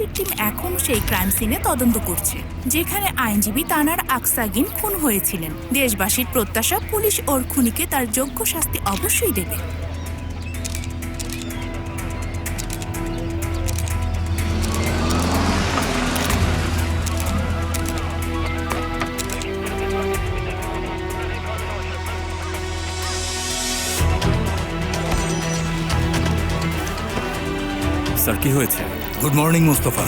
Forensic team এখন সেই crime সিনে তদন্ত করছে, যেখানে আইনজীবী তানার আকসাগিন খুন হয়েছিলেন। দেশবাসীর প্রত্যাশা পুলিশ ওর খুনিকে তার যোগ্য শাস্তি অবশ্যই দেবে। স্যার, কি হয়েছে? Good morning Mostafa.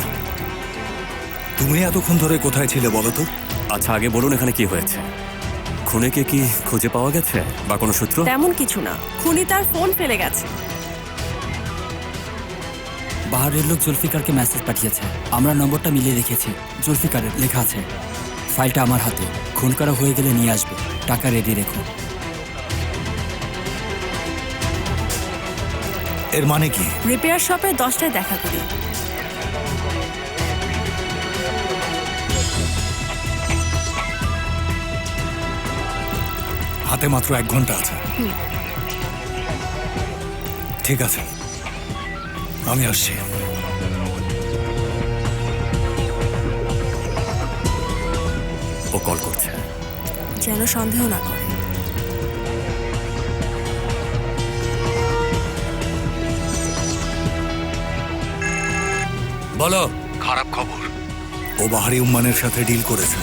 তুমি এতক্ষণ ধরে কোথায় ছিলে বলো তো? আচ্ছা, আগে বলুন এখানে কি হয়েছে। খুনিকে কি খুঁজে পাওয়া গেছে বা কোনো সূত্র? তেমন কিছু না, খুনি তার ফোন ফেলে গেছে। বাহারের লোক জুলফিকারকে মেসেজ পাঠিয়েছে, আমরা নম্বরটা মিলিয়ে রেখেছি। জুলফিকারের লেখা আছে, ফাইলটা আমার হাতে, খুন করা হয়ে গেলে নিয়ে আসবে, টাকা রেডি রেখো। এর মানে কি? রিপেয়ার শপে 10টায় দেখা করি। হাতে মাত্র 1 ঘন্টা আছে। ঠিক আছে, আমি আসছি। ও কল করছে। যেন সন্দেহ না করে। বলো। খারাপ খবর, ও বাহারি উম্মানের সাথে ডিল করেছে,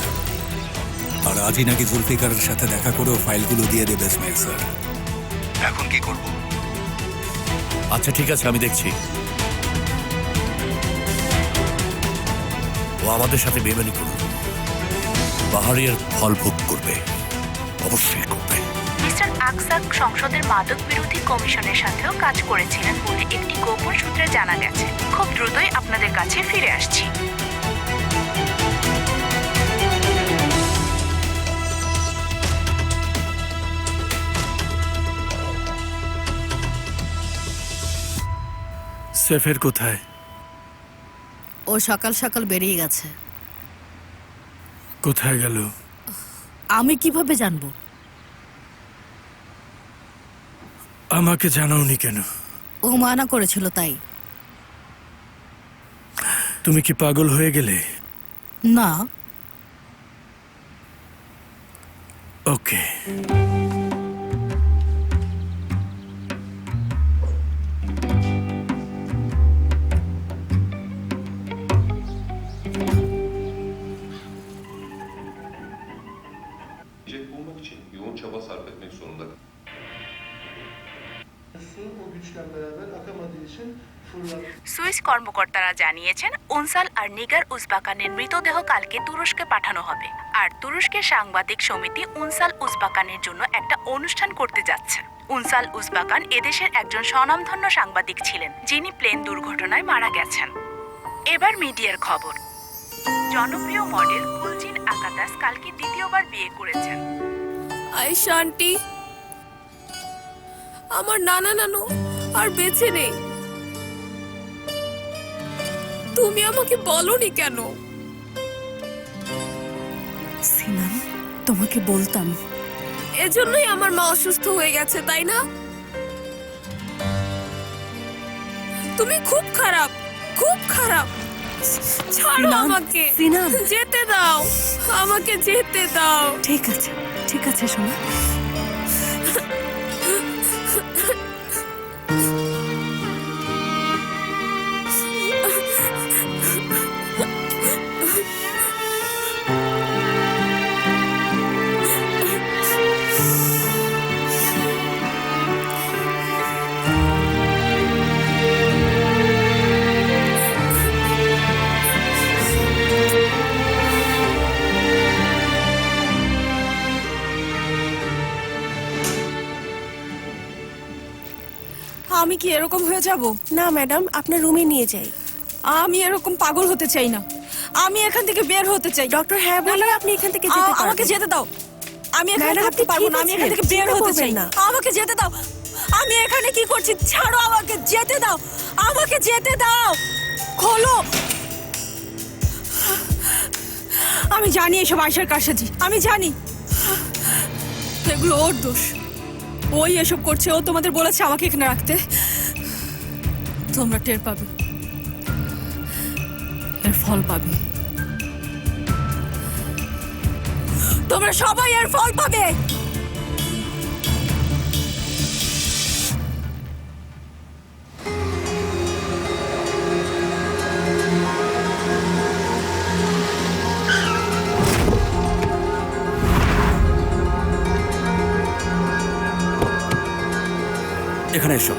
আর আজই নাকি জুলফিকারের সাথে দেখা করেও ফাইলগুলো দিয়ে দেবে ইসমাইল স্যার। এখন কি করব? আচ্ছা ঠিক আছে, আমি দেখছি। ও আমাদের সাথে বেমানি করবে, বাহারিয়ার ফল ভোগ করবে, অবশ্যই করবে। মিস্টার আকসাক সংসদের মাদক বিরোধী কমিশনের সাথেও কাজ করেছিলেন বলে একটি গোপন সূত্রে জানা গেছে। খুব দ্রুতই আপনাদের কাছে ফিরে আসছি। সেফের কোথায়? ও সকাল সকাল বেরিয়ে গেছে। কোথায় গেল? আমি কিভাবে জানবো? আমাকে জানাওনি কেন? ও মানা করেছিল তাই। তুমি কি পাগল হয়ে গেলে? না। ওকে। bulmak için yoğun çaba sarf etmek zorunda. O güçle beraber atamadığı için fırlattı. Swiss কর্মকর্তারা জানিয়েছেন উনসাল আর নিগার উজবাকানের মৃতদেহ কালকে তুরস্কে পাঠানো হবে। আর তুরস্কের সাংবাদিক সমিতি উনসাল উজবাকানের জন্য একটা অনুষ্ঠান করতে যাচ্ছে। উনসাল উজবাকান এদেশের একজন স্বনামধন্য সাংবাদিক ছিলেন, যিনি প্লেন দুর্ঘটনায় মারা গেছেন। এবার মিডিয়ার খবর। জনপ্রিয় মডেল গুলজিন আকাদাস কালকে দ্বিতীয়বার বিয়ে করেছেন। আয়েশা আন্টি, আমার নানা নানু আর বেঁচে নেই। তুমি আমাকে বলনি কেন? সিনাম, তোমাকে বলতাম। এজন্যই আমার মা অসুস্থ হয়ে গেছে, তাই না? তুমি খুব খারাপ, খুব খারাপ। ছাড়ো আমাকে, যেতে দাও, আমাকে যেতে দাও। ঠিক আছে, ঠিক আছে সোনা। আমি কি এরকম হয়ে যাব? না ম্যাডাম, আপনার রুমে নিয়ে যাই। আমি এরকম পাগল হতে চাই না। আমি এখান থেকে বের হতে চাই। ডক্টর হ্যাঁ বলে আপনি এখান থেকে যেতে পারবেন। আমাকে যেতে দাও। আমি এখানে ম্যাডাম, থাকতে আপনি পারবো ঠিক না। আমি এখান আছেন? থেকে বের চিন্তা হতে করবেন চাই না। আমাকে যেতে দাও। আমি এখানে কি করছি? ছাড়ো আমাকে, যেতে দাও। আমাকে যেতে দাও। খোলো। আমি জানি এসব আয়শার কারসাজি, আমি জানি। এগুলো ওর দোষ। ওই এসব করছে। ও তোমাদের বলেছে আমাকে এখানে রাখতে। তোমরা টের পাবে। ফল পাবে। তোমরা সবাই এর ফল পাবে। এখানে এসো।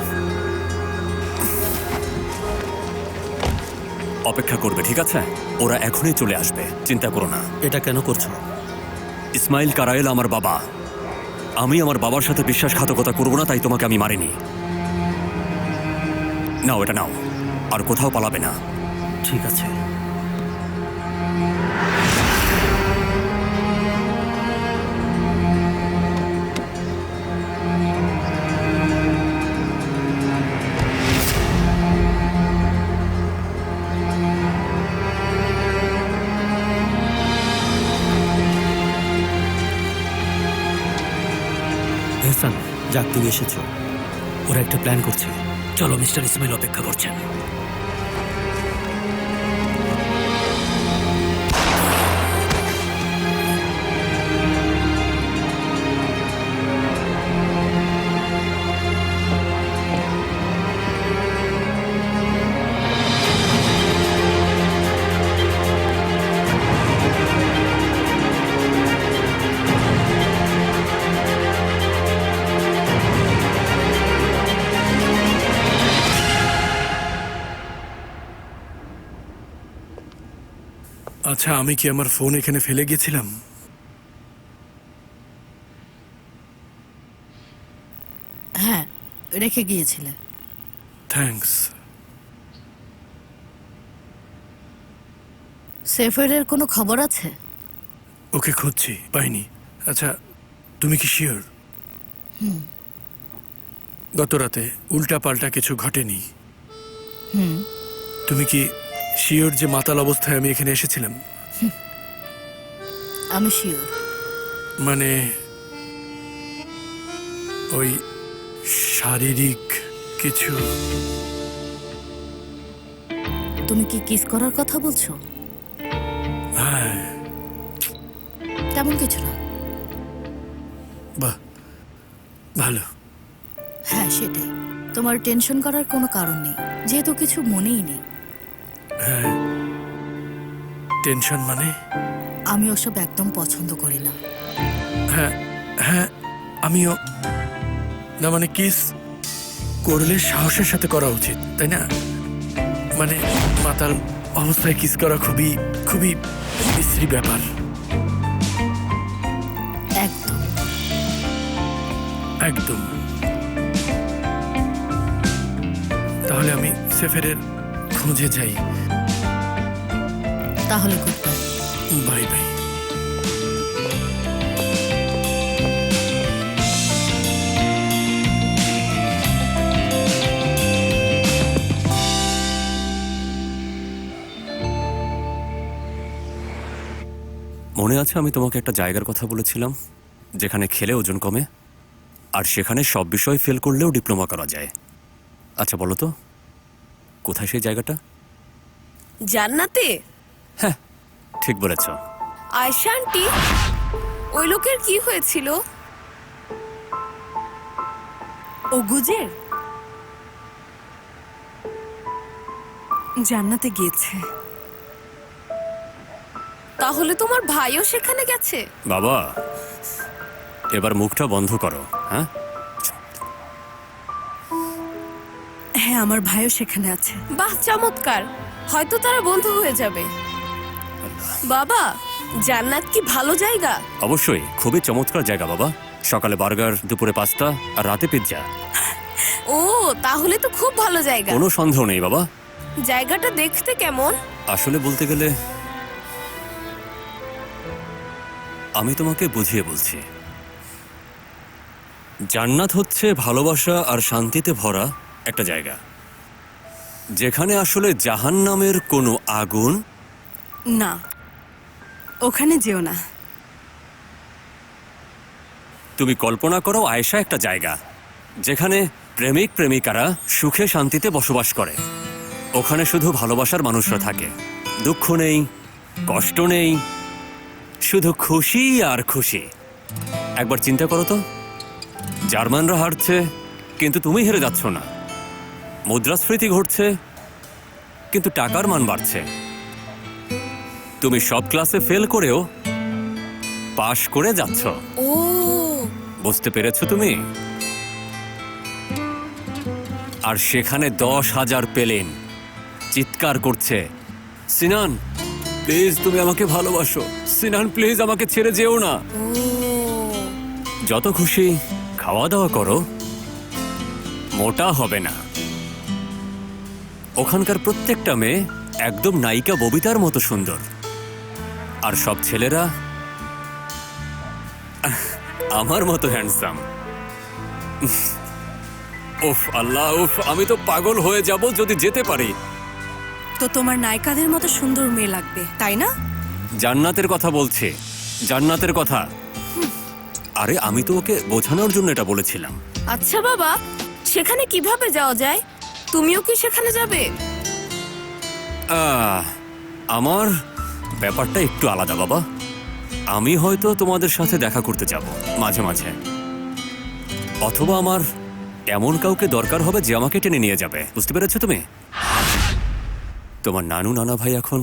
অপেক্ষা করবে, ঠিক আছে? ওরা এখনই চলে আসবে, চিন্তা করো না। এটা কেন করছো? ইসমাইল কারায়েল আমার বাবা। আমি আমার বাবার সাথে বিশ্বাসঘাতকতা করবো না, তাই তোমাকে আমি মারিনি। নাও, এটা নাও, আর কোথাও পালাবে না। ঠিক আছে। এহসান, যাক তুমি এসেছো। ওরা একটা প্ল্যান করছে। চলো, মিস্টার ইসমাইল অপেক্ষা করছেন। আচ্ছা, আমি কি আমার ফোন এখানে ফেলে গেছিলাম? হ্যাঁ, রেখে গিয়েছিলে। থ্যাঙ্কস। সেফারের কোনো খবর আছে? ওকে খুঁজছি, পাইনি। আচ্ছা, তুমি কি শিওর গত রাতে উল্টা পাল্টা কিছু ঘটেনি? তুমি কি শিওর যে মাতাল অবস্থায় আমি এখানে এসেছিলাম? আমি শিওর। মানে ওই শারীরিক কিছু? তুমি কি কিস করার কথা বলছো? হ্যাঁ। তেমন কিছু না। বাহ, ভালো। হ্যাঁ, সেটাই। তোমার টেনশন করার কোনো কারণ নেই, যেহেতু কিছু মনেই নেই। হ্যাঁ, টেনশন মানে? আমি ওসব একদম পছন্দ করি না। হ্যাঁ হ্যাঁ, আমিও না। মানে কিস করলে সাহসের সাথে করা উচিত, তাই না? মানে মাতাল অবস্থায় কিস করা খুবই খুবই বিশ্রী ব্যাপার। একদম একদম। তাহলে আমি সেফেরের খোঁজে যাই। তাহলে করতে বাই বাই। মনে আছে আমি তোমাকে একটা জায়গার কথা বলেছিলাম যেখানে খেলে ওজন কমে, আর সেখানে সব বিষয় ফেল করলেও ডিপ্লোমা করা যায়? আচ্ছা বলো তো, কোথায় সেই জায়গাটা? জান্নাতে। হ্যাঁ, ঠিক বলেছ। আয়শা আন্টি, ওই লোকের কি হয়েছিল? ও গুজের জান্নাতে গিয়েছে। তাহলে তোমার ভাইও সেখানে গেছে? বাবা, এবার মুখটা বন্ধ করো। হ্যাঁ হ্যাঁ, আমার ভাইও সেখানে আছে। বাহ, চমৎকার। হয়তো তারা বন্ধু হয়ে যাবে। বাবা, জান্নাত কি ভালো জায়গা? অবশ্যই, খুবই চমৎকার জায়গা বাবা। সকালে বার্গার, দুপুরে পাস্তা, আর রাতে পিৎজা। ও, তাহলে তো খুব ভালো জায়গা। কোনো সন্দেহ নেই বাবা। জায়গাটা দেখতে কেমন? আসলে বলতে গেলে আমি তোমাকে বুঝিয়ে বলছি। জান্নাত হচ্ছে ভালোবাসা আর শান্তিতে ভরা একটা জায়গা, যেখানে আসলে জাহান্নামের কোনো আগুন না, ওখানে যেও না। তুমি কল্পনা করো আয়েশা একটা জায়গা যেখানে প্রেমিক প্রেমিকারা সুখে শান্তিতে বসবাস করে। ওখানে শুধু ভালোবাসার মানুষরা থাকে। দুঃখ নেই, কষ্ট নেই, শুধু খুশি আর খুশি। একবার চিন্তা করো তো, জার্মানরা হারছে কিন্তু তুমি হেরে যাচ্ছ না, মুদ্রাস্ফীতি ঘটছে কিন্তু টাকার মান বাড়ছে, তুমি সব ক্লাসে ফেল করেও পাশ করে যাচ্ছ। ও বুঝতে পেরেছো তুমি? আর সেখানে 10,000 পেলেন চিৎকার করছে, সিনান প্লিজ তুমি আমাকে ভালোবাসো, সিনান প্লিজ আমাকে ছেড়ে যেও না। যত খুশি খাওয়া দাওয়া করো, মোটা হবে না। ওখানকার প্রত্যেকটা মেয়ে একদম নায়িকা ববিতার মতো সুন্দর, আর সব ছেলেরা আমার মতো হ্যান্ডসাম। উফ আল্লাহ, উফ, আমি তো পাগল হয়ে যাব যদি যেতে পারি। তো তোমার নায়িকাদের মতো সুন্দর মেয়ে লাগবে, তাই না? জান্নাতের কথা বলছে, জান্নাতের কথা। আরে আমি তো ওকে বোঝানোর জন্য এটা বলেছিলাম। আচ্ছা বাবা, সেখানে কিভাবে যাওয়া যায়? তুমিও কি সেখানে যাবে? আমার ব্যাপারটা একটু আলাদা বাবা। আমি হয়তো তোমাদের সাথে দেখা করতে যাব মাঝে মাঝে, অথবা আমার এমন কাউকে দরকার হবে যে আমাকে টেনে নিয়ে যাবে। বুঝতে পেরেছো তুমি? তোমার নানু নানা ভাই এখন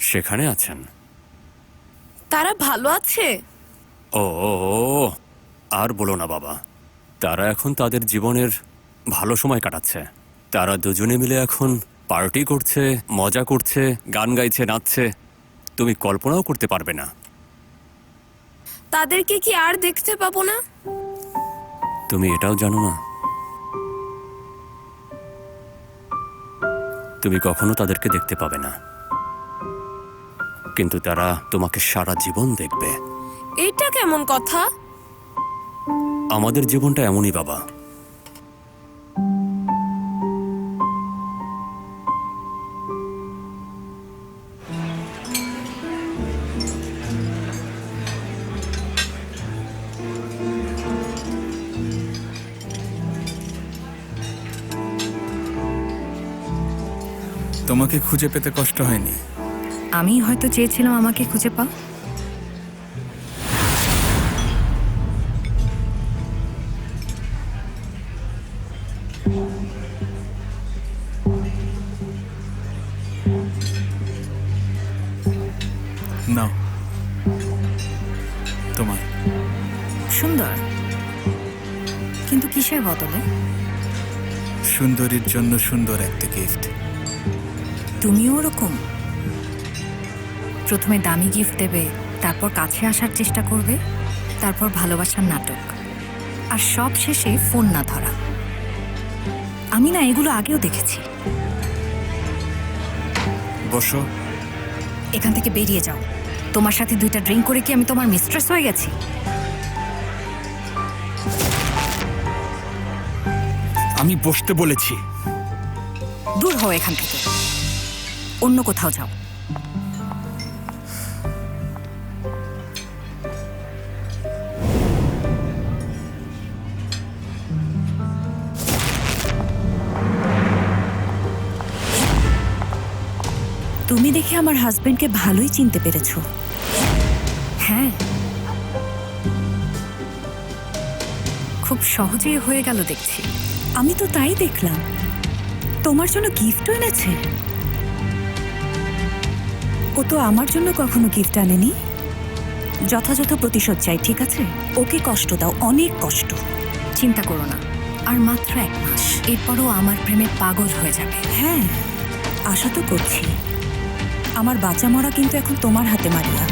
সেখানে আছেন। তারা ভালো আছে? ও আর বলো না বাবা, তারা এখন তাদের জীবনের ভালো সময় কাটাচ্ছে। তারা দুজনে মিলে এখন পার্টি করছে, মজা করছে, গান গাইছে, নাচছে, তুমি কল্পনাও করতে পারবে না। তাদেরকে কি আর দেখতে পাবো না? তুমি এটাও জানো না, তুমি কখনো তাদেরকে দেখতে পাবে না, কিন্তু তারা তোমাকে সারা জীবন দেখবে। এটা কেমন কথা? আমাদের জীবনটা এমনই বাবা। তোমাকে খুঁজে পেতে কষ্ট হয়নি? আমি হয়তো চেয়েছিলাম আমাকে খুঁজে পাও। নাও তোমার। সুন্দর, কিন্তু কিসের বদলে? সুন্দরীর জন্য সুন্দর একটা গিফট। তুমিও ওরকম? প্রথমে দামি গিফট দেবে, তারপর কাছে আসার চেষ্টা করবে, তারপর ভালোবাসার নাটক, আর সব শেষে ফোন না ধরা। আমি না এগুলো আগেও দেখেছি। বসো। এখান থেকে বেরিয়ে যাও। তোমার সাথে 2টা ড্রিঙ্ক করে কি আমি তোমার মিস্ট্রেস হয়ে গেছি? আমি বসতে বলেছি। দূর হও এখান থেকে, অন্য কোথাও যাও। তুমি দেখে আমার হাজবেন্ডকে ভালোই চিনতে পেরেছো। হ্যাঁ, খুব সহজেই হয়ে গেল দেখছি। আমি তো তাই দেখলাম। তোমার জন্য গিফটও এনেছে। ও তো আমার জন্য কখনো গিফট আনেনি। যথাযথ প্রতিশোধ চাই, ঠিক আছে? ওকে কষ্ট দাও, অনেক কষ্ট। চিন্তা করো না, আর মাত্র 1 মাস, এরপরও আমার প্রেমে পাগল হয়ে যাবে। হ্যাঁ, আশা তো করছি। আমার বাঁচা মরা কিন্তু এখন তোমার হাতে, মারিয়া।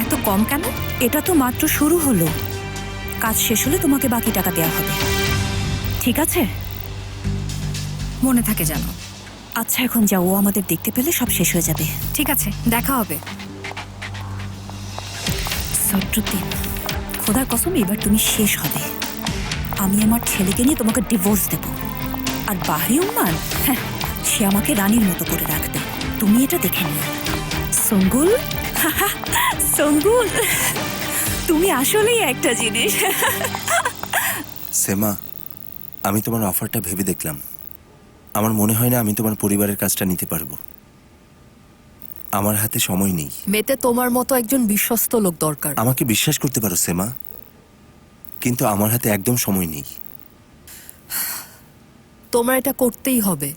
এত কম কেন? এটা তো মাত্র শুরু হলো। কাজ শেষ হলে তোমাকে বাকি টাকা দেওয়া হবে, ঠিক আছে? মনে থাকে জানো। আচ্ছা এখন যাও, ও আমাদের দেখতে পেলে সব শেষ হয়ে যাবে। ঠিক আছে, দেখা হবে। সট্রুদ্দিন, খোদার কসম এবার তুমি শেষ হবে। আমি আমার ছেলেকে নিয়ে তোমাকে ডিভোর্স দেব। আর বাহরি উম্মান, হ্যাঁ, সে আমাকে রানীর মতো করে রাখবে। তুমি এটা দেখে নিও। সঙ্গুল, সঙ্গুল, তুমি আসলেই একটা জিনিস। সেমা, আমি তোমার অফারটা ভেবে দেখলাম। আমার মনে হয় না আমি তোমার পরিবারের কাজটা নিতে পারবো। আমার হাতে সময় নেই। মেতে তোমার মতো একজন বিশ্বস্ত লোক দরকার। আমাকে বিশ্বাস করতে পারো সেমা, কিন্তু আমার হাতে একদম সময় নেই। তোমার এটা করতেই হবে।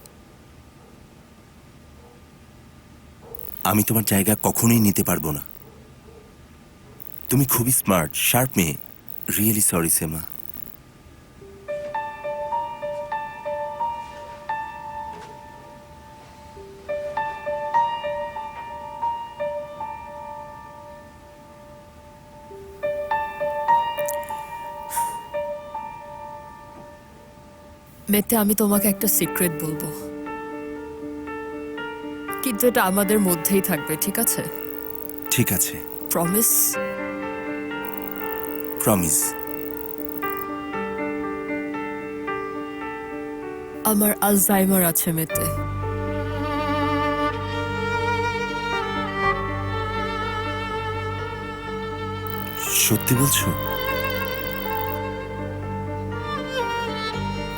আমি তোমার জায়গা কখনোই নিতে পারবো না। তুমি খুবই স্মার্ট, শার্প মেয়ে। Really sorry Sema. মেতে, আমি তোমাকে একটা সিক্রেট বলবো, কিন্তু এটা আমাদের মধ্যেই থাকবে, ঠিক আছে? ঠিক আছে, প্রমিস? প্রমিস। আমার আলজাইমার আছে মেতে। সত্যি বলছো?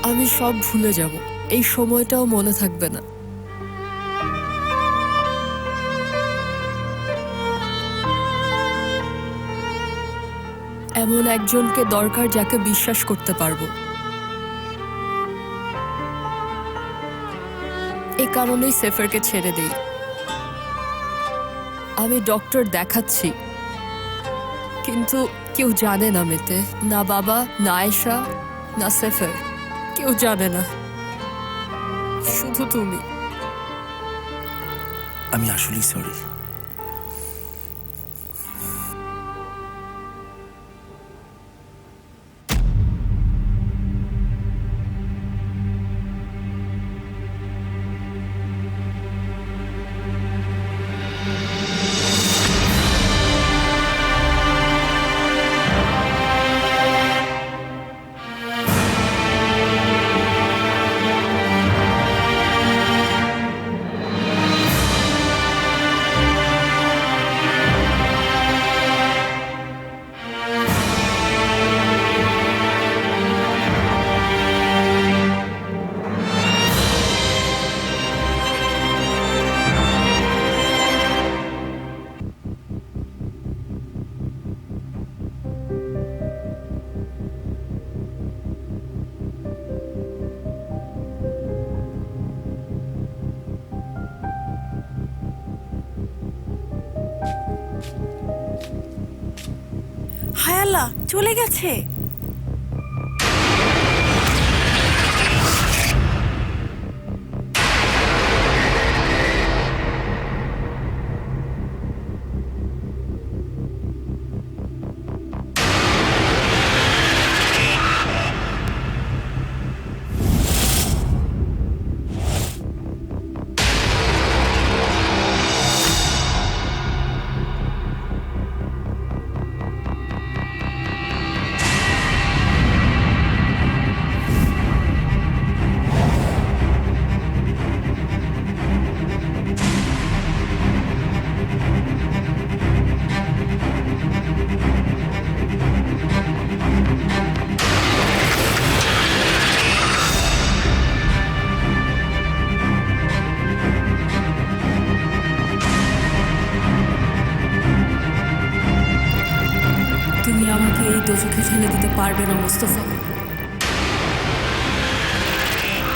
আমি সব ভুলে যাব, এই সময়টাও মনে থাকবে না। এমন একজনকে দরকার যাকে বিশ্বাস করতে পারবো। এই কারণেই সেফারকে ছেড়ে দেই। আমি ডক্টর দেখাচ্ছি, কিন্তু কেউ জানে না মেতে। না বাবা, না আয়েশা, না সেফার, কেউ জানে না, শুধু তুমি। আমি আসলেই সরি। হায় আল্লাহ, চলে গেছে। তুমি আমাকে এই দোজখে ঠেলে দিতে পারবে না মোস্তফা।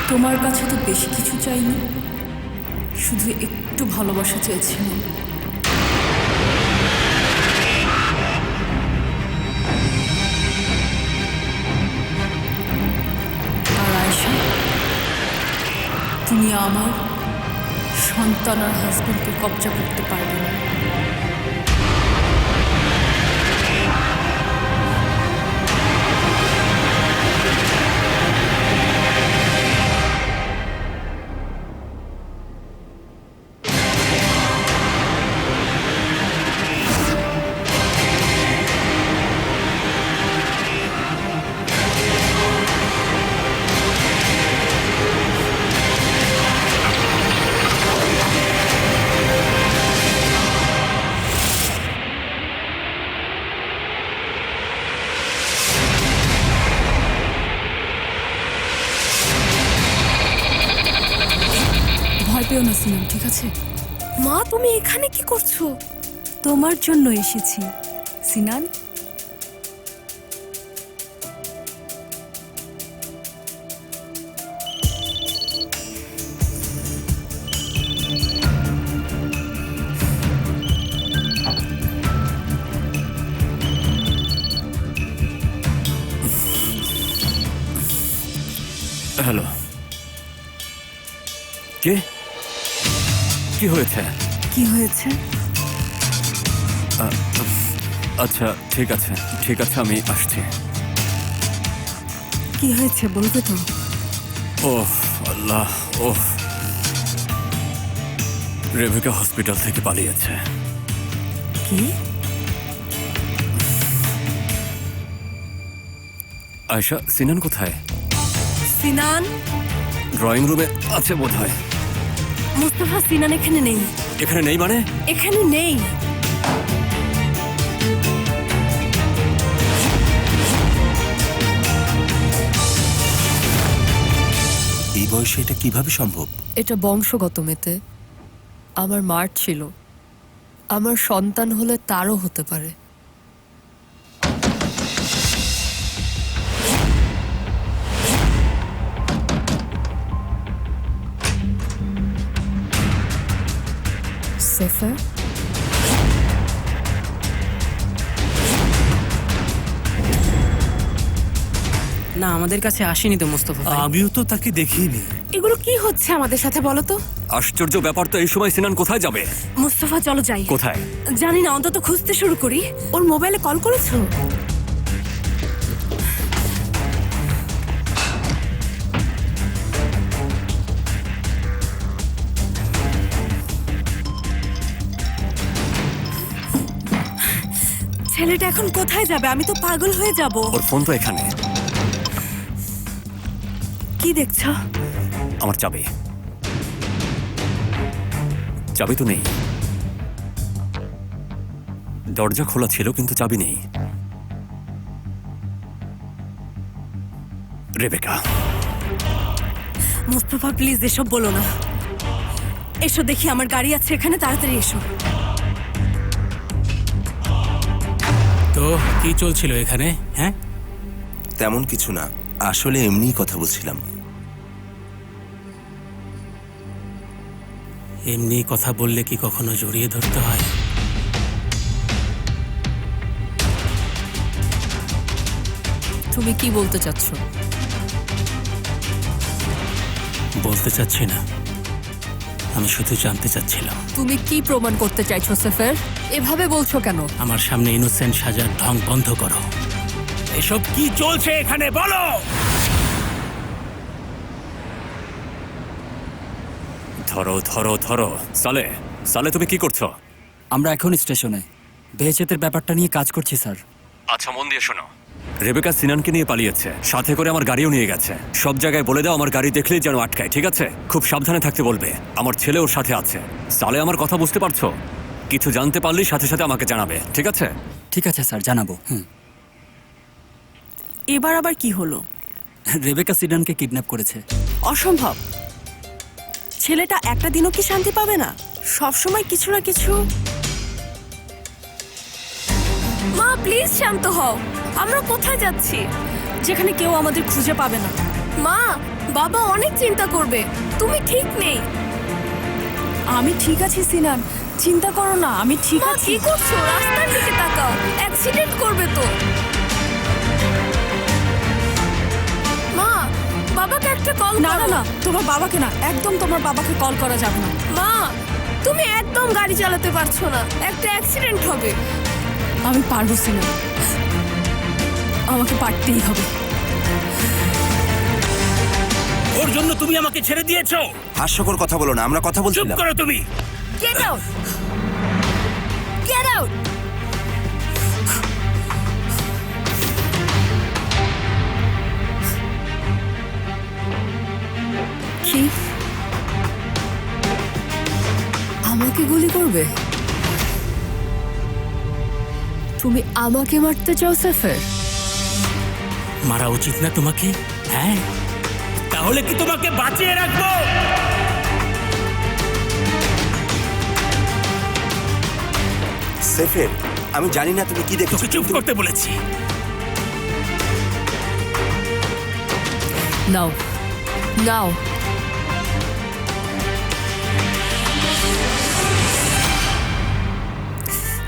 তোমার কাছে তো বেশি কিছু চাইনি, শুধু একটু ভালোবাসা চেয়েছিলাম। আর আয়েশা, তুমি আমার সন্তান আর হাজবেন্ডকে কবজা করতে পারবে না। ভয় পেও না সিনান, ঠিক আছে? মা, তুমি এখানে কি করছো? তোমার জন্য এসেছি সিনান। হ্যালো, কে? কি হয়েছে? কি হয়েছে? আচ্ছা ঠিক আছে, ঠিক আছে, আমি আসছি। কি হয়েছে বলবে তো? ওহ আল্লাহ, ওহ, রেবেকা হসপিটাল থেকে পালিয়েছে। কি? আয়শা, সিনান কোথায়? সিনান? ড্রয়িং রুমে আছে বোধহয়। মুস্তাফা, সিনান এখানে নেই। এখানে নেই মানে? এখানে নেই। এই বয়সে এটা কিভাবে সম্ভব? এটা বংশগত মেতে। আমার মার ছিল, আমার সন্তান হলে তারও হতে পারে। সেফার, না, আমাদের কাছে আসেনি তো মোস্তফা ভাই। আমিও তো তাকে দেখিনি। এগুলো কি হচ্ছে আমাদের সাথে বলো তো? আশ্চর্য ব্যাপার তো, এই সময় সিনান কোথায় যাবে? মুস্তাফা চলো যাই। কোথায়? জানি না, অন্তত খুঁজতে শুরু করি। ওর মোবাইলে কল করেছো? ছেলেটা এখন কোথায় যাবে? আমি তো পাগল হয়ে যাব। ওর ফোন তো এখানে। কি দেখছো? আমার চাবি। চাবি তো নেই। দরজা খোলা ছিল কিন্তু চাবি নেই। রেবেকা। মুস্তাফা প্লিজ এসব বলো না। এসো দেখি, আমার গাড়ি আছে এখানে, তাড়াতাড়ি এসো। তো কি চলছিল এখানে? হ্যাঁ, তেমন কিছু না, আসলে এমনিই কথা বলছিলাম। এমনি কথা বললে কি কখনো জড়িয়ে ধরতে হয়? তুমি কি বলতে চাচ্ছ? বলতে চাচ্ছি না, আমি শুধু জানতে চাচ্ছিলাম তুমি কি প্রমাণ করতে চাইছো সেফার? এভাবে বলছো কেন? আমার সামনে ইনোসেন্ট সাজার ঢং বন্ধ করো। এসব কি চলছে এখানে বলো? ধরো ধরো ধরো। সালে, সালে তুমি কি করছো? আমরা এখন স্টেশনে বেহেচেতের ব্যাপারটা নিয়ে কাজ করছি স্যার। আচ্ছা মন দিয়ে শোনো, রেবেকা সিনানকে নিয়ে পালিয়েছে, সাথে করে আমার গাড়িও নিয়ে গেছে। সব জায়গায় বলে দাও আমার গাড়ি দেখলেই যেন আটকায়, ঠিক আছে? খুব সাবধানে থাকতে বলবে। আমার ছেলে ওর সাথে আছে। সালে, আমার কথা বুঝতে পারছো? কিছু জানতে পারলেই সাথে সাথে আমাকে জানাবে, ঠিক আছে? ঠিক আছে স্যার, জানাবো। এবার আবার কি হলো? রেবেকা সিডানকে কিডন্যাপ করেছে। অসম্ভব। ছেলেটা একটা দিনও কি শান্তি পাবে না? সবসময় কিছু না কিছু। মা প্লিজ শান্ত হও। আমরা কোথায় যাচ্ছি? যেখানে কেউ আমাদের খুঁজে পাবে না। মা, বাবা অনেক চিন্তা করবে। তুমি ঠিক নেই। আমি ঠিক আছি সিনান, চিন্তা করো না, আমি ঠিক আছি। কি করছো? রাস্তার দিকে তাকাও, অ্যাক্সিডেন্ট করবে তো। মা, বাবাকে একটা কল। না না না, তোমার বাবাকে না, একদম তোমার বাবাকে কল করা যাবে না। মা, তুমি একদম গাড়ি চালাতে পারছো না, একটা অ্যাক্সিডেন্ট হবে। আমি পারবো সিনান, আমাকে পারতেই হবে। ওর জন্য তুমি আমাকে ছেড়ে দিয়েছো? হাস্যকর কথা বলো না, আমরা কথা চুপ বলছিলাম। করো তুমি। Get out! Get out! কি? আমাকে গুলি করবে? তুমি আমাকে মারতে চাও সেফার? মারা উচিত না তোমাকে? হ্যাঁ, তাহলে কি তোমাকে বাঁচিয়ে রাখবো? সেফের, আমি জানি না তুমি কি দেখছো। তোকে চুপ করতে বলেছি। নাও নাও।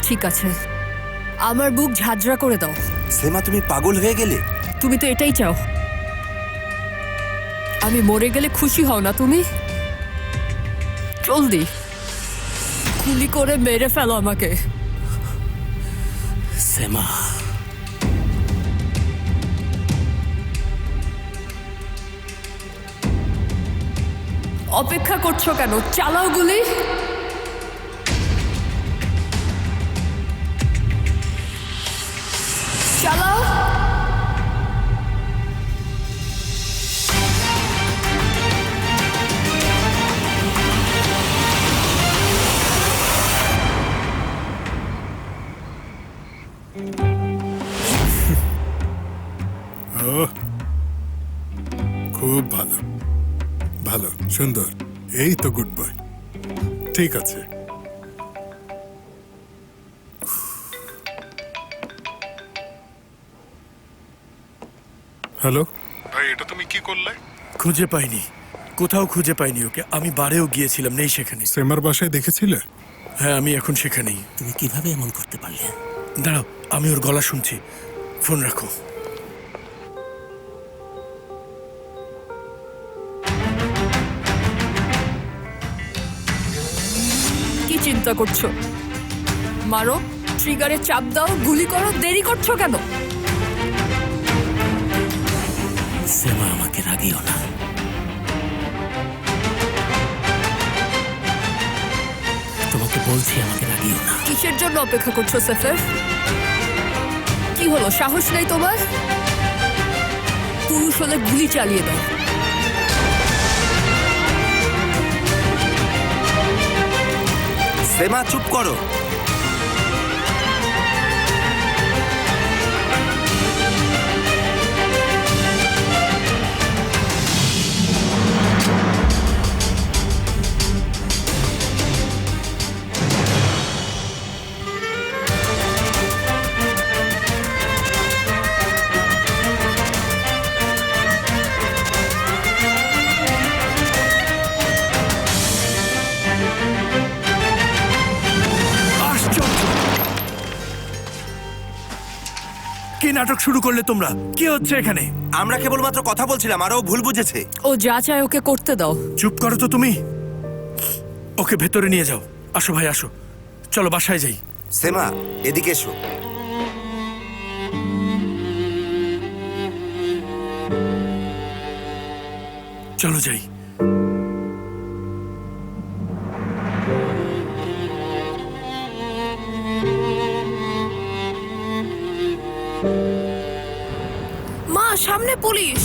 ঠিক আছে, আমার বুক ঝাঁঝরা করে দাও। সেমা, তুমি পাগল হয়ে গেলে? তুমি তো এটাই চাও। আমি মরে গেলে খুশি হও না তুমি? জলদি গুলি করে মেরে ফেলো আমাকে। সেমা, অপেক্ষা করছো কেন? চালাও গুলি। চালাও। খুব ভালো, ভালো, সুন্দর। এই তো গুড বয়। ঠিক আছে। হ্যালো ভাই, এটা তুমি কি করলে? খুঁজে পাইনি, কোথাও খুঁজে পাইনি ওকে। আমি বারেও গিয়েছিলাম, নেই সেখানে। সেমার বাসায় দেখেছিলে? হ্যাঁ, আমি এখন সেখানেই। তুমি কিভাবে এমন করতে পারলে? দাঁড়াও, আমি ওর গলা শুনছি। ফোন রাখো। কি চিন্তা করছো? মারো, ট্রিগারে চাপ দাও, গুলি করো। দেরি করছো কেন? সেমা, আমাকে রাগিও না। তোমাকে বলছি, আমাকে রাগিও না। কিসের জন্য অপেক্ষা করছো সেফের? কি হলো, সাহস নেই তোমার? পুরুষ হলে গুলি চালিয়ে দাও। সেমা, চুপ করো। কি নাটক শুরু করলে তোমরা? কি হচ্ছে এখানে? আমরা কেবলমাত্র কথা বলছিলাম, আর ও ভুল বুঝেছে। ও যা চায় ওকে করতে দাও। চুপ করো তো তুমি। ওকে ভেতরে নিয়ে যাও। আসো ভাই, আসো, চলো বাসায় যাই। সেমা, এদিকে এসো। চলো যাই। মা, সামনে পুলিশ।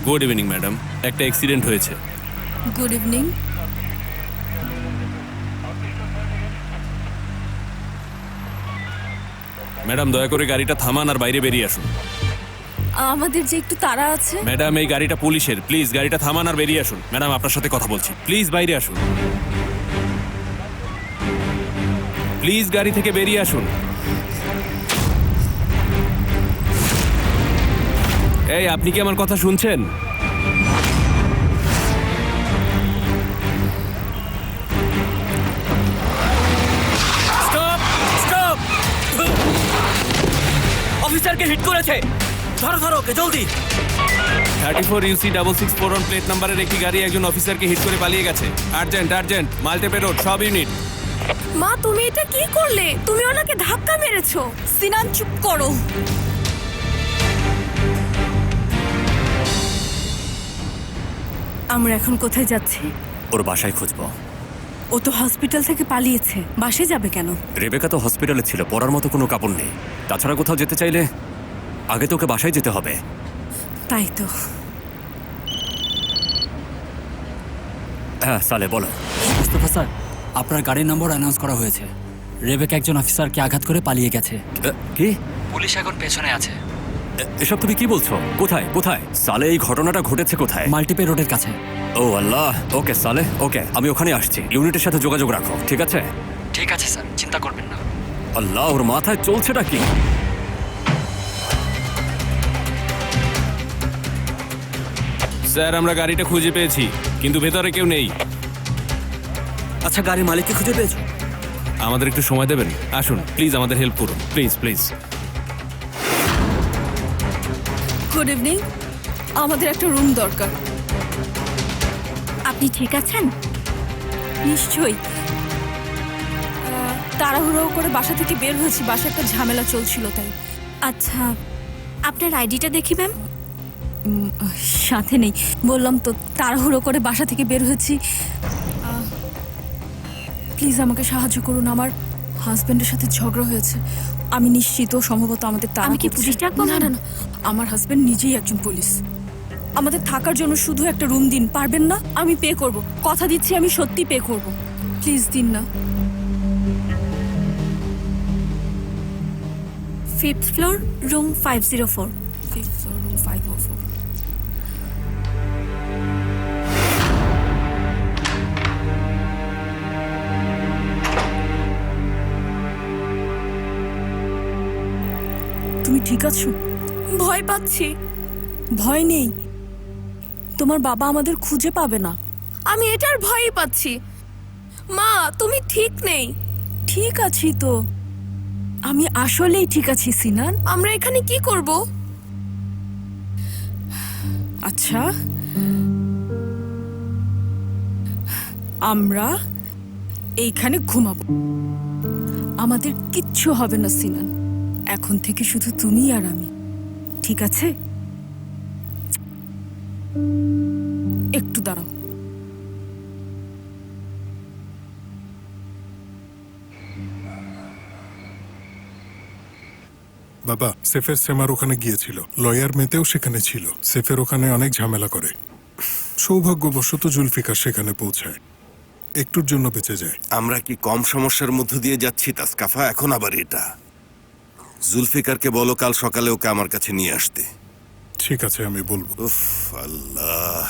গুড ইভিনিং ম্যাডাম, একটা অ্যাক্সিডেন্ট হয়েছে। Good evening. ম্যাডাম, দয়া করে গাড়িটা থামান আর বাইরে বেরিয়ে আসুন। আমাদের যে একটু তাড়া আছে। ম্যাডাম, এই গাড়িটা পুলিশের, প্লিজ গাড়িটা থামান আর বেরিয়ে আসুন। ম্যাডাম, আপনার সাথে কথা বলছি, প্লিজ বাইরে আসুন। প্লিজ গাড়ি থেকে বেরিয়ে আসুন। এই, আপনি কি আমার কথা শুনছেন? Stop, stop! অফিসারকে হিট করেছে। ধরো ধরো ওকে, জলদি। 34 UC 664 প্লেট নাম্বারের একটি গাড়ি একজন অফিসারকে হিট করে পালিয়ে গেছে। আর্জেন্ট, আর্জেন্ট, মাল্টেপে রোড, সব ইউনিট। মা, তুমি এটা কি করলে? তুমি ওনাকে ধাক্কা মেরেছো। সিনান, চুপ করো। আমরা এখন কোথায় যাচ্ছি? ওর বাসায় খুঁজবো। ও তো হসপিটাল থেকে পালিয়েছে, বাসে যাবে কেন? রেবেকা তো হসপিটালে ছিল, পরার মতো কোনো কাপড় নেই। তাছাড়া কোথাও যেতে চাইলে আগে তো ওকে বাসায় যেতে হবে। তাই তো। হ্যাঁ, সালে বলো। মুস্তফা স্যার, আপনার গাড়ির নম্বর অ্যানাউন্স করা হয়েছে। রেবেকা একজন অফিসারকে আঘাত করে পালিয়ে গেছে। কি? পুলিশ এখন পেছনে আছে। এসব তুমি কি বলছো? কোথায় কোথায় সালে এই ঘটনাটা ঘটেছে কোথায়? মাল্টিপে রোডের কাছে। ও আল্লাহ, ওকে সালে, ওকে আমি ওখানে আসছি। ইউনিটের সাথে যোগাযোগ রাখো, ঠিক আছে? ঠিক আছে স্যার, চিন্তা করবেন না। আল্লাহ, ওর মাথায় চলছেটা কি? স্যার আমরা গাড়িটা খুঁজে পেয়েছি, কিন্তু ভেতরে কেউ নেই। আচ্ছা, গাড়ির মালিককে খুঁজে পেয়েছো? আমাদের একটু সময় দেবেন? আসুন প্লিজ, আমাদের হেল্প করুন প্লিজ প্লিজ। গুড ইভিনিং, আমাদের একটা রুম দরকার। আপনি ঠিক আছেন? নিশ্চয়ই। তাড়াহুড়ো করে বাসা থেকে বের হয়েছি, বাসা একটা ঝামেলা চলছিল তাই। আচ্ছা, আপনার আইডিটা দেখি ম্যাম। সাথে নেই, বললাম তো তাড়াহুড়ো করে বাসা থেকে বের হয়েছি। প্লিজ আমাকে সাহায্য করুন, আমার হাজবেন্ডের সাথে ঝগড়া হয়েছে। আমি নিশ্চিত ও সম্ভবত আমাদের আমি কি পুলিশ ডাকবো? না না না, আমার হাজবেন্ড নিজেই একজন পুলিশ। আমাদের থাকার জন্য শুধু একটা রুম দিন, পারবেন না? আমি পে করব, কথা দিচ্ছি আমি সত্যি পে করব। প্লিজ দিন না। 5th floor, room 504। 5th floor, room 504। তুমি ঠিক আছো? ভয় পাচ্ছি। ভয় নেই, তোমার বাবা আমাদের খুঁজে পাবে না। আমি এটার ভয়ই পাচ্ছি। মা, তুমি ঠিক নেই। ঠিক আছি তো, আমি আসলেই ঠিক আছি সিনান। আমরা এখানে কি করব? আচ্ছা, আমরা এইখানে ঘুমাবো। আমাদের কিচ্ছু হবে না সিনান, এখন থেকে শুধু তুমি আর আমি, ঠিক আছে? একটু দাঁড়াও। বাবা, সেফের সেমার ওখানে গিয়েছিল, লয়ার মেতেও সেখানে ছিল। সেফের ওখানে অনেক ঝামেলা করে। সৌভাগ্যবশত জুলফিকার সেখানে পৌঁছায়, একটুর জন্য বেঁচে যায়। আমরা কি কম সমস্যার মধ্য দিয়ে যাচ্ছি তাসকাফা? এখন আবার এটা। জুলফিকারকে বলো কাল সকালে ওকে আমার কাছে নিয়ে আসতে। ঠিক আছে, আমি বলবো। উফ আল্লাহ।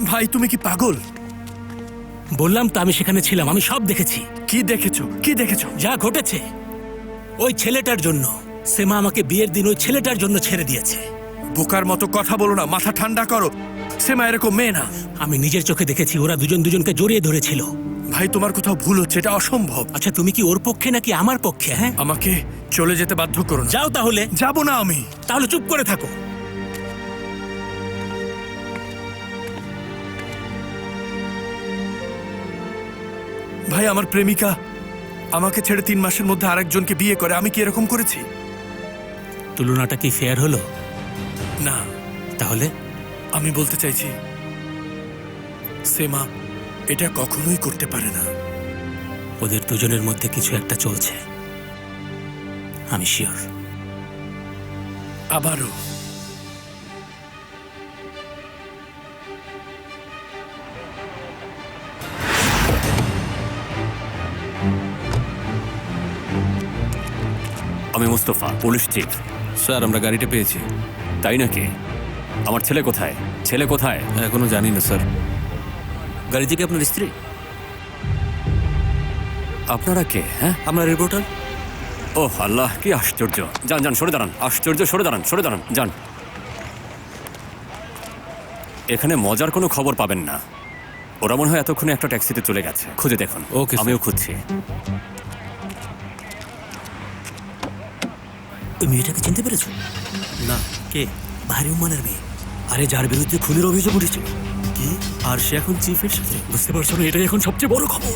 ভাই তুমি কি পাগল? বললাম তো আমি সেখানে ছিলাম, আমি সব দেখেছি। কি দেখেছো? কি দেখেছো? যা ঘটেছে ওই ছেলেটার জন্য। সেমা আমাকে বিয়ের দিন ওই ছেলেটার জন্য ছেড়ে দিয়েছে। বোকার মতো কথা বলো না, মাথা ঠান্ডা করো। সেমা এরকম মেয়ে না। আমি নিজের চোখে দেখেছি, ওরা দুজন দুজনকে জড়িয়ে ধরেছিল। ভাই তোমার কোথাও ভুল হচ্ছে, এটা অসম্ভব। আচ্ছা, তুমি কি ওর পক্ষে নাকি আমার পক্ষে? হ্যাঁ, আমাকে চলে যেতে বাধ্য করো না। যাও তাহলে। যাবো না আমি। তাহলে চুপ করে থাকো। ভাই আমার প্রেমিকা আমাকে ছেড়ে 3 মাসের মধ্যে আরেকজনকে বিয়ে করে। আমি কি এরকম করেছি? তুলনাটা কি ফেয়ার হলো? না। তাহলে আমি বলতে চাইছি সেমা এটা কখনোই করতে পারে না। ওদের দুজনের মধ্যে কিছু একটা চলছে, আমি শিওর। আবারও আমি মুস্তফা, পুলিশ চিফ। স্যার আমরা গাড়িটা পেয়েছি। তাই নাকি? আমার ছেলে কোথায়? ছেলে কোথায়? এখনো জানি না স্যার। গাড়ি থেকে আপনার স্ত্রী? আপনারা কে? হ্যাঁ, আমরা রিপোর্টার। ও আল্লাহ, কি আশ্চর্য। যান যান, সরে দাঁড়ান। আশ্চর্য, সরে দাঁড়ান, সরে দাঁড়ান, যান। এখানে মজার কোনো খবর পাবেন না। ওরা মনে হয় এতক্ষণে একটা ট্যাক্সিতে চলে গেছে, খুঁজে দেখুন। ওকে, আমিও খুঁজছি। ওই মেয়েটাকে চিনতে পেরেছো? না। কে? ভারী উম্মানের মেয়ে। আরে যার বিরুদ্ধে খুনের অভিযোগ উঠেছিল। কি? আর সে এখন চিফের সাথে। বুঝতে পারছো না, এটাই এখন সবচেয়ে বড় খবর।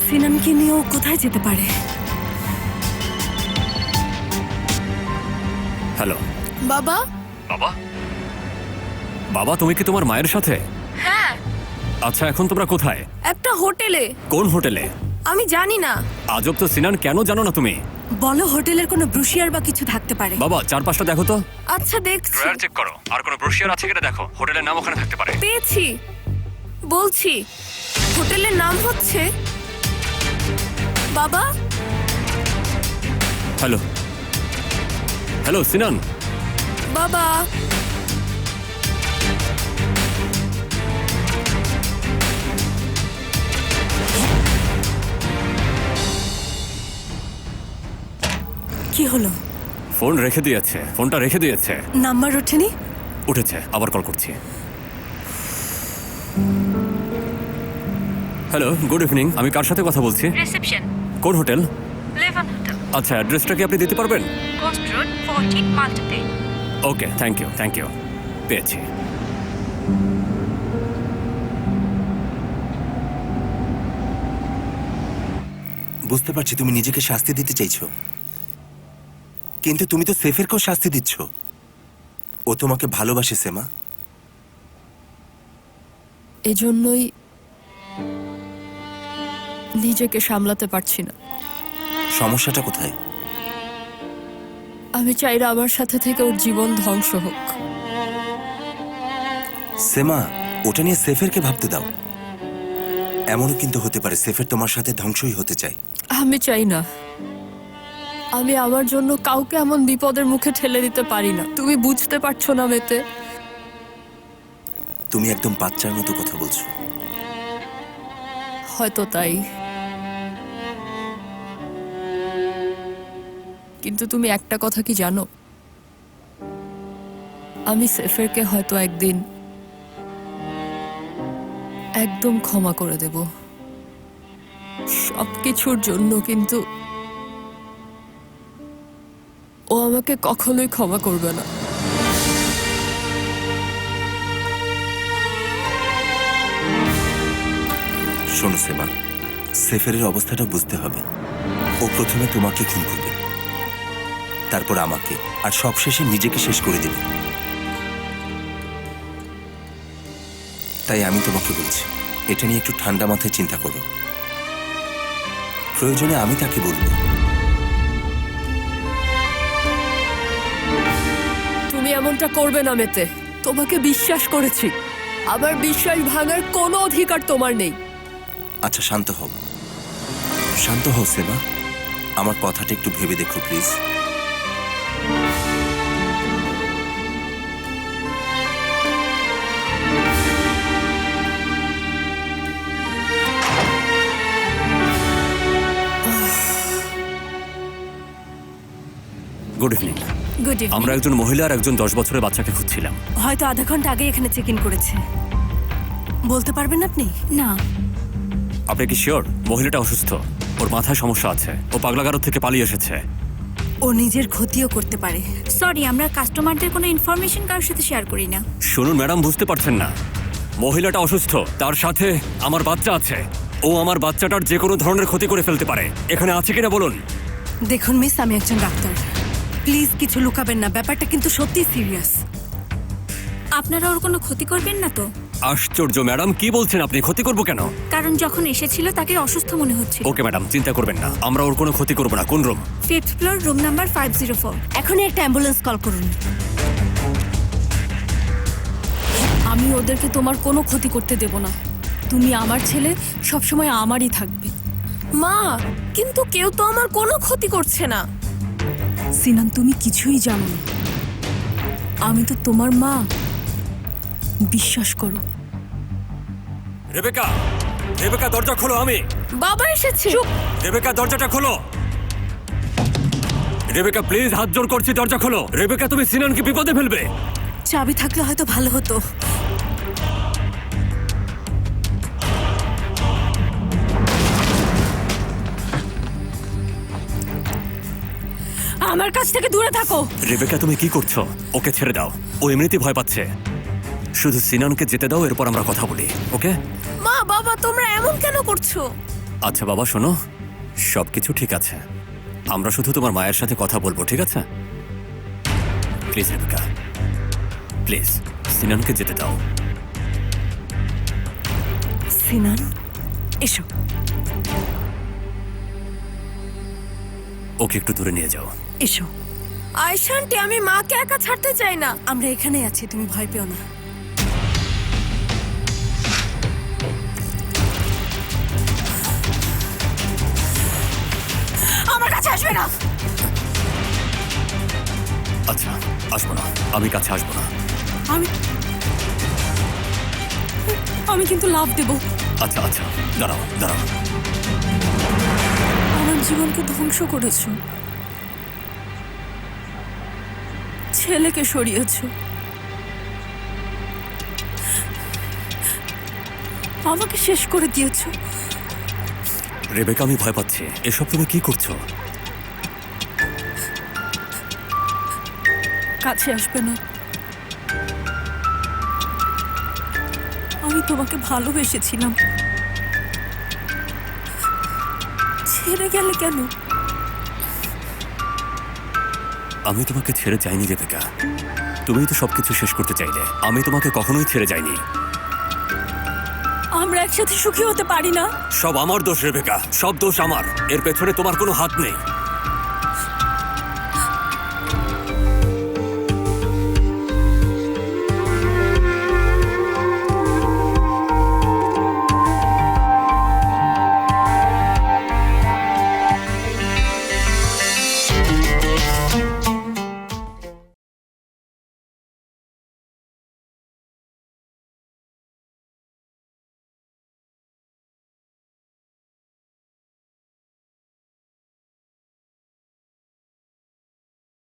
সিনানকে নিয়েও কোথায় যেতে পারে? হ্যালো বাবা। বাবা, বাবা তুমি কি তোমার মায়ের সাথে? হ্যাঁ, আচ্ছা এখন তোমরা কোথায়? একটা হোটেলে। কোন হোটেলে? আমি জানি না। আজব তো সিনান, কেন জানো না তুমি? বলো হোটেলের কোনো ব্রুশিয়ার বা কিছু থাকতে পারে। বাবা চারপাশটা দেখো তো। আচ্ছা দেখছি। ড্রয়ার চেক করো, আর কোনো ব্রোশিয়ার আছে কিনা দেখো। হোটেলের নাম ওখানে থাকতে পারে। পেয়েছি, বলছি। হোটেলের নাম হচ্ছে বাবা। হ্যালো হ্যালো সিনান। বাবা, কি হলো? ফোন রেখে দিয়েছে, ফোনটা রেখে দিয়েছে। নাম্বার ওঠেনি? উঠেছে, আবার কল করছি। Hello, good evening. আমি কার সাথে কথা বলছি? রিসেপশন। কোন হোটেল? লেভেন হোটেল। আচ্ছা, অ্যাড্রেসটা কি আপনি দিতে পারবেন? কোস্ট রোড 14 মাল্টিপে। Okay, thank you. পেয়েছি। বুঝতে পারছি তুমি নিজেকে শাস্তি দিতে চাইছো, কিন্তু তুমি তো সেফেরকেও শাস্তি দিচ্ছ। ও তোমাকে ভালোবাসে সেমা। এজন্যই নিজেকে সামলাতে পারছি না। সমস্যাটা কোথায়? আমি চাই না আমার সাথে থেকে ওর জীবন ধ্বংস হোক। সেমা, ওটা নিয়ে সেফেরকে ভাবতে দাও। এমনও কিন্তু হতে পারে সেফের তোমার সাথে ধ্বংসই হতে চায়। আমি চাই না। আমি আমার জন্য কাউকে এমন বিপদের মুখে ঠেলে দিতে পারি না। তুমি বুঝতে পারছো না মেতে? তুমি একদম বাচ্চার মতো কথা বলছো। হয়তো তাই, কিন্তু তুমি একটা কথা কি জানো? আমি সেফেরকে হয়তো একদিন একদম ক্ষমা করে দেব সবকিছুর জন্য, কিন্তু ও আমাকে কখনোই ক্ষমা করবে না। শোনো সেমা, সেফেরের অবস্থাটা বুঝতে হবে। ও প্রথমে তোমাকে খুন করবে, তারপর আমাকে, আর সবশেষে নিজেকে শেষ করে দেবে। তাই আমি তোমাকে বলছি, এটা নিয়ে একটু ঠান্ডা মাথায় চিন্তা করো। প্রয়োজনে আমি তাকে বলবো। তুমি এমনটা করবে না মেতে। তোমাকে বিশ্বাস করেছি। আবার বিশ্বাস ভাঙার কোনো অধিকার তোমার নেই। আচ্ছা শান্ত হও, শান্ত হও সেমা। আমার কথাটা একটু ভেবে দেখো please. Good evening. Good evening. আমরা একজন মহিলা আর একজন 10 বছরের বাচ্চাকে খুঁজছিলাম। হয়তো আধা ঘন্টা আগে এখানে চেক ইন করেছে। বলতে পারবেন আপনি? না। আপনি কি শিওর মহিলাটা অসুস্থ? ওর মাথায় সমস্যা আছে। ও পাগলাগারদ থেকে পালিয়ে এসেছে। ও নিজের ক্ষতিও করতে পারে। সরি, আমরা কাস্টমারদের কোনো ইনফরমেশন কারোর সাথে শেয়ার করি না। শুনুন ম্যাডাম, বুঝতে পারছেন না? মহিলাটা অসুস্থ, তার সাথে আমার বাচ্চা আছে। ও আমার বাচ্চাটার যে কোনো ধরনের ক্ষতি করে ফেলতে পারে। এখানে আছে কিনা বলুন। দেখুন মিস, আমি একজন ডাক্তার। প্লিজ কিছু লুকাবেন না, ব্যাপারটা কিন্তু সত্যি সিরিয়াস। আপনারা ওর কোনো ক্ষতি করবেন না তো? আশ্চর্য ম্যাডাম, কি বলছেন আপনি? ক্ষতি করব কেন? কারণ যখন এসেছিল তাকে অসুস্থ মনে হচ্ছিল। ওকে ম্যাডাম, চিন্তা করবেন না, আমরা ওর কোনো ক্ষতি করব না। কোন room? 5th floor, room number 504। এখনই একটা অ্যাম্বুলেন্স কল করুন। আমি ওদেরকে তোমার কোনো ক্ষতি করতে দেব না। তুমি আমার ছেলে, সবসময় আমারই থাকবে। মা, কিন্তু কেউ তো আমার কোনো ক্ষতি করছে না। সিনান, তুমি কিছুই জানো না। আমি তো তোমার মা, বিশ্বাস করো। রেবেকা, রেবেকা দরজা খোলো। আমি বাবা এসেছে। রেবেকা দরজাটা খোলো। রেবেকা প্লিজ, হাত জোর করছি, দরজা খোলো। রেবেকা, তুমি সিনানকে বিপদে ফেলবে। চাবি থাকলে হয়তো ভালো হতো। আমার কাছ থেকে দূরে থাকো। রেবেকা, তুমি কি করছো? ওকে ছেড়ে দাও, ও এমনিতেই ভয় পাচ্ছে। শুধু সিনানকে যেতে দাও, এরপর আমরা কথা বলি, ওকে? মা, বাবা, তোমরা এমন কেন করছো? আচ্ছা বাবা শোনো, সবকিছু ঠিক আছে। আমরা শুধু তোমার মায়ের সাথে কথা বলবো, ঠিক আছে? Please Rebecca, please. সিনানকে যেতে দাও। সিনান, এসো। ওকে একটু দূরে নিয়ে যাও। এসো। আয়শা আন্টি, আমি মাকে একা ছাড়তে চাই না। আমরা এখানে আছি, তুমি ভয় পেও না। আমার কাছে আসবে না। আচ্ছা, আসবো না, আমি কাছে আসবো না। আমি কিন্তু লাভ দেব। আচ্ছা আচ্ছা, দাঁড়াও দাঁড়াও। আমার জীবনকে ধ্বংস করেছো, ছেলেকে সরিয়েছো, আমাকে শেষ করে দিয়েছো। রেবেকা, আমি ভয় পাচ্ছি। এসব তুমি কি করছো? কাছে আসবে না। আমি তোমাকে ভালোবেসেছিলাম, ছেড়ে গেলে কেন? আমি তোমাকে ছেড়ে যাইনি রেবেকা, তুমিই তো সবকিছু শেষ করতে চাইলে। আমি তোমাকে কখনোই ছেড়ে যাইনি। আমরা একসাথে সুখী হতে পারি না। সব আমার দোষ রেবেকা, সব দোষ আমার। এর পেছনে তোমার কোনো হাত নেই।